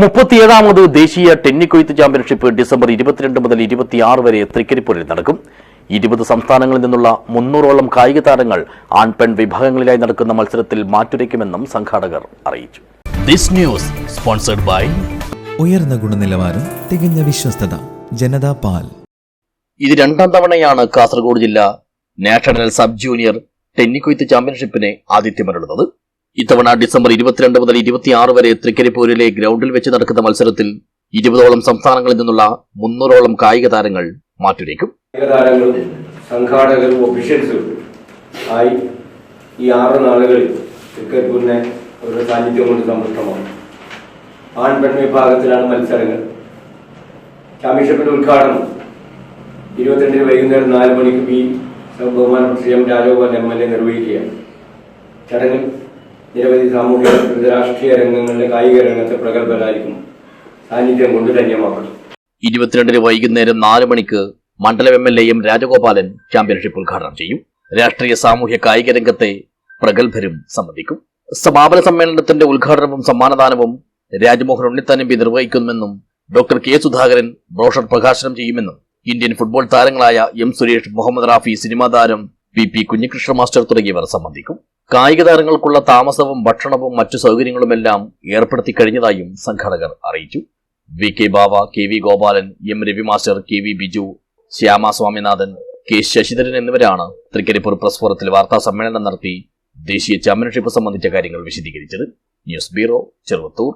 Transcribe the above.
37ാമത് ദേശീയ ടെന്നിക്കൊയ്ത്ത് championship December 22 മുതൽ 26 വരെ തൃക്കരിപ്പൂരിൽ നടക്കും. 20 സംസ്ഥാനങ്ങളിൽ നിന്നുള്ള 300ഓളം കായിക താരങ്ങൾ ആൺ പെൺ വിഭാഗങ്ങളിലായി നടക്കുന്ന മത്സരത്തിൽ മാറ്റുരയ്ക്കുമെന്നും സംഘാടകർ അറിയിച്ചു. ദിസ് ന്യൂസ് സ്പോൺസർഡ് ബൈ ഉയർന്ന ഗുണനിലവാരം, തികഞ്ഞ വിശ്വസ്തത, ജനതാ പാൽ. ഇത് രണ്ടാം തവണയാണ് കാസർഗോഡ് ജില്ല നാഷണൽ സബ് ജൂനിയർ ടെന്നിക്കൊയ്ത്ത് ചാമ്പ്യൻഷിപ്പിന് ആതിഥ്യമരുളുന്നത്. ഇത്തവണ ഡിസംബർ 22 മുതൽ 26 വരെ തൃക്കരിപ്പൂരിലെ ഗ്രൗണ്ടിൽ വെച്ച് നടക്കുന്ന മത്സരത്തിൽ 20ഓളം സംസ്ഥാനങ്ങളിൽ നിന്നുള്ള 300ഓളം കായിക താരങ്ങൾ മാറ്റുരയ്ക്കും. താരങ്ങളും സംഘാടകരും ഒഫീഷ്യൽസും ആയി ഈ 6 നാളുകളിൽ തൃക്കരിപ്പൂരിനെ അവരുടെ സാന്നിധ്യം കൊണ്ട് സമ്പുഷ്ടമാണ്. ആൺ പെൺ വിഭാഗത്തിലാണ് മത്സരങ്ങൾ. ചാമ്പ്യൻഷിപ്പിന്റെ ഉദ്ഘാടനം 22 വൈകുന്നേരം 4 മണിക്ക് ബഹുമാനപ്പെട്ട എം രാജഗോപാൽ MLA നിർവഹിക്കുകയാണ്. ചടങ്ങിൽ നിരവധി സാമൂഹിക രാഷ്ട്രീയ രംഗങ്ങളിലെ കായിക രംഗത്തെ പ്രഗത്ഭരായിരിക്കും സാന്നിധ്യം കൊണ്ട് ധന്യമാക്കണം. 22 വൈകുന്നേരം 4 മണിക്ക് മണ്ഡലം MLA എം രാജഗോപാലൻ ചാമ്പ്യൻഷിപ്പ് ഉദ്ഘാടനം ചെയ്യും. രാഷ്ട്രീയ സാമൂഹ്യ കായിക രംഗത്തെ പ്രഗത്ഭരും സംബന്ധിക്കും. സമാപന സമ്മേളനത്തിന്റെ ഉദ്ഘാടനവും സമ്മാനദാനവും രാജ്മോഹൻ ഉണ്ണിത്താൻ MP നിർവഹിക്കുമെന്നും ഡോക്ടർ K സുധാകരൻ ബ്രോഷർ പ്രകാശനം ചെയ്യുമെന്നും ഇന്ത്യൻ ഫുട്ബോൾ താരങ്ങളായ M സുരേഷ്, മുഹമ്മദ് റാഫി, സിനിമാ താരം PP കുഞ്ഞികൃഷ്ണ മാസ്റ്റർ തുടങ്ങിയവർ സംബന്ധിക്കും. കായിക താരങ്ങൾക്കുള്ള താമസവും ഭക്ഷണവും മറ്റു സൗകര്യങ്ങളുമെല്ലാം ഏർപ്പെടുത്തി കഴിഞ്ഞതായും സംഘാടകർ അറിയിച്ചു. VK ബാവ, KV Gopalan, M Ravi master, KV Biju, Shyama Swaminathan, K Sasidharan എന്നിവരാണ് തൃക്കരിപ്പൂർ പ്രസ് ഫോറത്തിൽ വാർത്താ സമ്മേളനം നടത്തി ദേശീയ ചാമ്പ്യൻഷിപ്പ് സംബന്ധിച്ച കാര്യങ്ങൾ വിശദീകരിച്ചത്. News bureau, Cheruvathur.